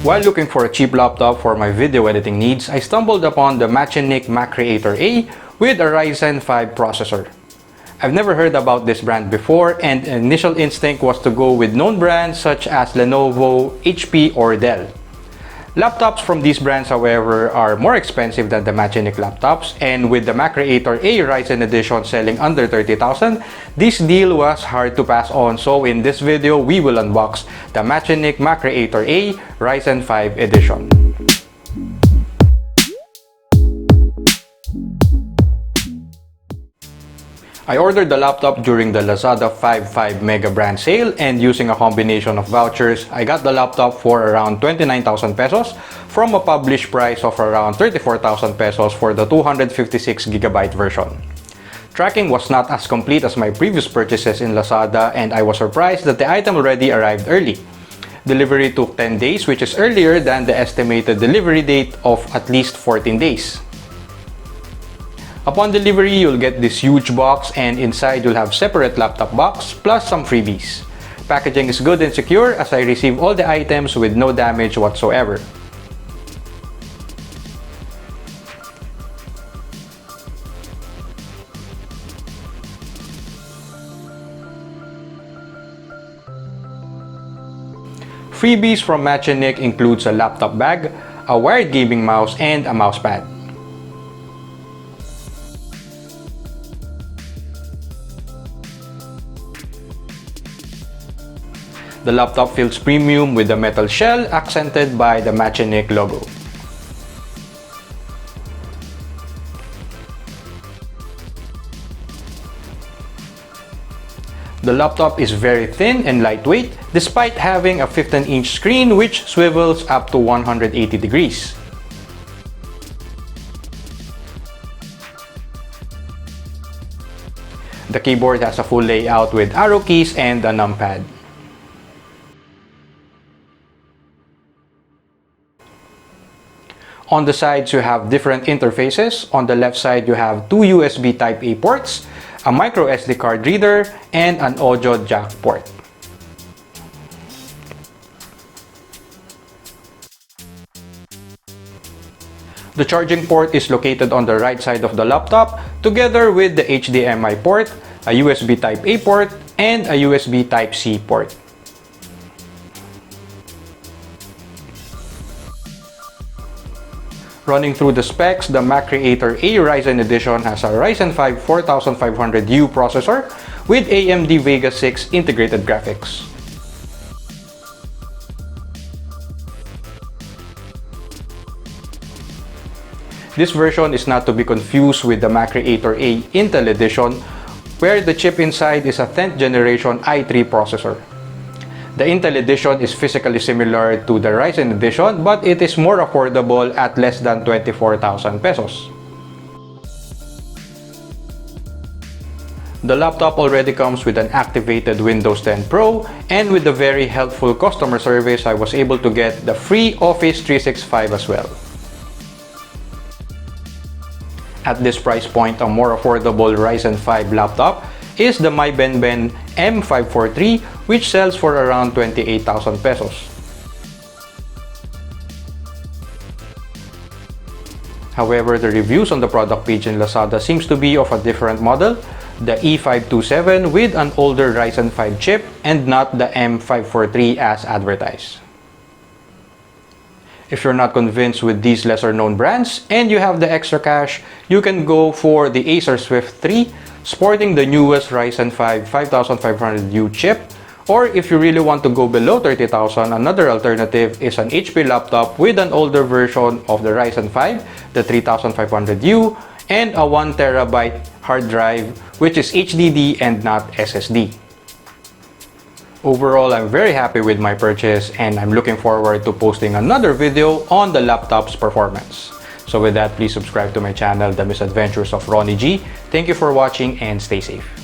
While looking for a cheap laptop for my video editing needs, I stumbled upon the Machenike Machcreator A with a Ryzen 5 processor. I've never heard about this brand before, and initial instinct was to go with known brands such as Lenovo, HP, or Dell. Laptops from these brands, however, are more expensive than the Machenike laptops, and with the Machcreator A Ryzen edition selling under 30,000, this deal was hard to pass on. So in this video, we will unbox the Machenike Machcreator A Ryzen 5 edition. I ordered the laptop during the Lazada 5.5 Mega Brand Sale, and using a combination of vouchers, I got the laptop for around 29,000 pesos from a published price of around 34,000 pesos for the 256GB version. Tracking was not as complete as my previous purchases in Lazada, and I was surprised that the item already arrived early. Delivery took 10 days, which is earlier than the estimated delivery date of at least 14 days. Upon delivery, you'll get this huge box, and inside you'll have separate laptop box plus some freebies. Packaging is good and secure as I receive all the items with no damage whatsoever. Freebies from Machenike includes a laptop bag, a wired gaming mouse, and a mousepad. The laptop feels premium with the metal shell accented by the Machenike logo. The laptop is very thin and lightweight despite having a 15-inch screen which swivels up to 180 degrees. The keyboard has a full layout with arrow keys and a numpad. On the sides, you have different interfaces. On the left side, you have two USB Type-A ports, a micro SD card reader, and an audio jack port. The charging port is located on the right side of the laptop, together with the HDMI port, a USB Type-A port, and a USB Type-C port. Running through the specs, the Machcreator A Ryzen edition has a Ryzen 5 4500U processor with AMD Vega 6 integrated graphics. This version is not to be confused with the Machcreator A Intel edition, where the chip inside is a 10th generation i3 processor. The Intel edition is physically similar to the Ryzen edition, but it is more affordable at less than 24,000 pesos. The laptop already comes with an activated Windows 10 Pro, and with the very helpful customer service, I was able to get the free Office 365 as well. At this price point, a more affordable Ryzen 5 laptop is the MyBenben M543, which sells for around 28,000 pesos. However, the reviews on the product page in Lazada seems to be of a different model, the E527 with an older Ryzen 5 chip and not the M543 as advertised. If you're not convinced with these lesser known brands and you have the extra cash, you can go for the Acer Swift 3 sporting the newest Ryzen 5 5500U chip, or if you really want to go below 30,000, another alternative is an HP laptop with an older version of the Ryzen 5, the 3500U, and a 1TB hard drive which is HDD and not SSD. Overall, I'm very happy with my purchase, and I'm looking forward to posting another video on the laptop's performance. So with that, please subscribe to my channel, The Misadventures of Ronnie G. Thank you for watching and stay safe.